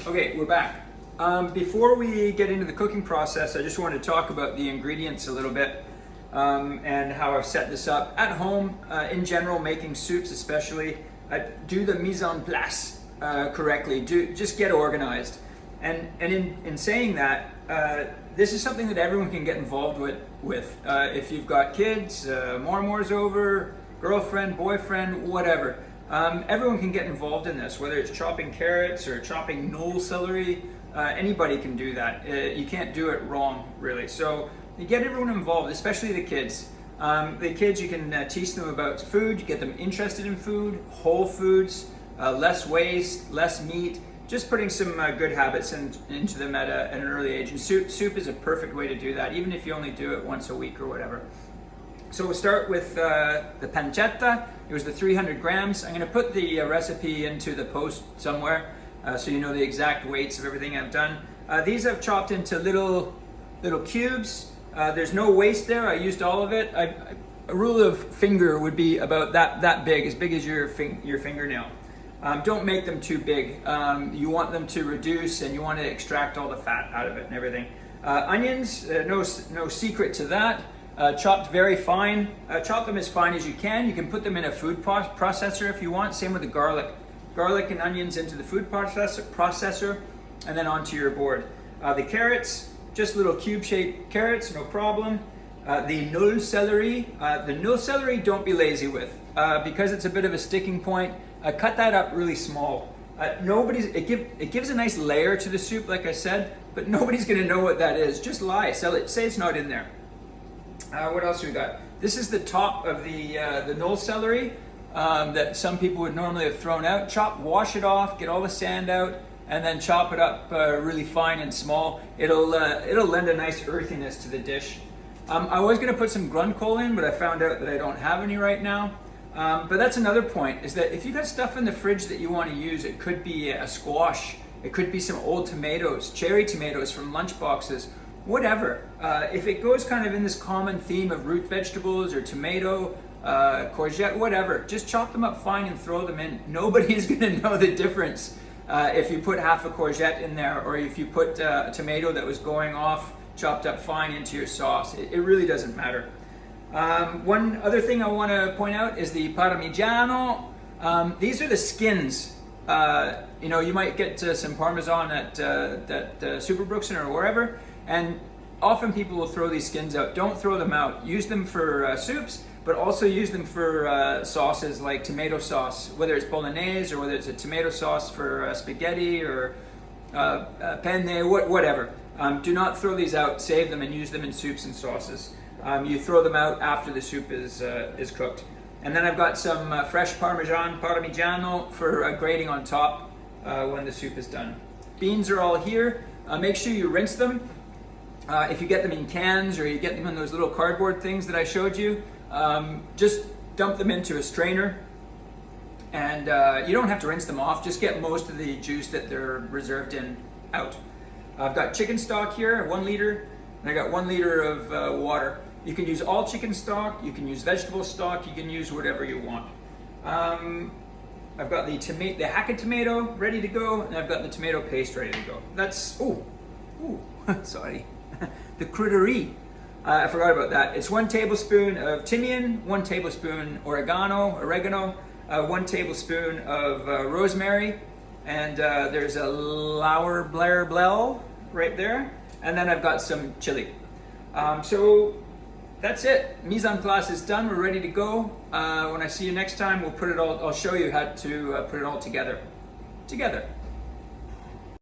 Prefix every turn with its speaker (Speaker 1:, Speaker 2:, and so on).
Speaker 1: Okay, we're back. Before we get into the cooking process, I just want to talk about the ingredients a little bit and how I've set this up. At home, in general, making soups especially, do the mise en place correctly. Just get organized. And in saying that, this is something that everyone can get involved with. If you've got kids, more's over, girlfriend, boyfriend, whatever. Everyone can get involved in this, whether it's chopping carrots or chopping knoll celery. Anybody can do that. You can't do it wrong, really. So you get everyone involved, especially the kids. The kids, you can teach them about food, you get them interested in food, whole foods, less waste, less meat, just putting some good habits into them at an early age. And soup is a perfect way to do that, even if you only do it once a week or whatever. So we'll start with the pancetta. It was the 300 grams. I'm going to put the recipe into the post somewhere so you know the exact weights of everything I've done. These I've chopped into little cubes. There's no waste there. I used all of it. A rule of finger would be about that big as your fingernail. Don't make them too big. You want them to reduce, and you want to extract all the fat out of it and everything. Onions, no secret to that. Chopped very fine. Chop them as fine as you can. You can put them in a food processor if you want. Same with the garlic. Garlic and onions into the food processor and then onto your board. The carrots, just little cube-shaped carrots, no problem. The knoll celery. The knoll celery, don't be lazy with. Because it's a bit of a sticking point, cut that up really small. It gives a nice layer to the soup, like I said, but nobody's going to know what that is. Just lie. Say it's not in there. What else we got? This is the top of the knoll celery that some people would normally have thrown out. Wash it off, get all the sand out, and then chop it up really fine and small. It'll lend a nice earthiness to the dish. I was going to put some grunkohl in, but I found out that I don't have any right now. But that's another point, is that if you've got stuff in the fridge that you want to use, it could be a squash, it could be some old tomatoes, cherry tomatoes from lunch boxes, whatever. If it goes kind of in this common theme of root vegetables or tomato, courgette, whatever, just chop them up fine and throw them in. Nobody is going to know the difference if you put half a courgette in there, or if you put a tomato that was going off, chopped up fine, into your sauce. It really doesn't matter. One other thing I want to point out is the parmigiano. These are the skins. You might get some Parmesan at Superbrooksen or wherever, and often people will throw these skins out. Don't throw them out. Use them for soups, but also use them for sauces like tomato sauce, whether it's bolognese or whether it's a tomato sauce for spaghetti or penne, whatever. Do not throw these out. Save them and use them in soups and sauces. You throw them out after the soup is cooked. And then I've got some fresh Parmigiano for grating on top when the soup is done. Beans are all here. Make sure you rinse them. If you get them in cans or you get them in those little cardboard things that I showed you, just dump them into a strainer. And you don't have to rinse them off. Just get most of the juice that they're reserved in out. I've got chicken stock here, 1 liter, and I got 1 liter of water. You can use all chicken stock, you can use vegetable stock, you can use whatever you want. I've got the hacked tomato ready to go, and I've got the tomato paste ready to go. That's, sorry, the critterie. I forgot about that. It's 1 tablespoon of timian, 1 tablespoon oregano, 1 tablespoon of rosemary, and there's a lauer blair blell right there, and then I've got some chili. So that's it. Mise en place is done. We're ready to go. When I see you next time, I'll show you how to put it all together.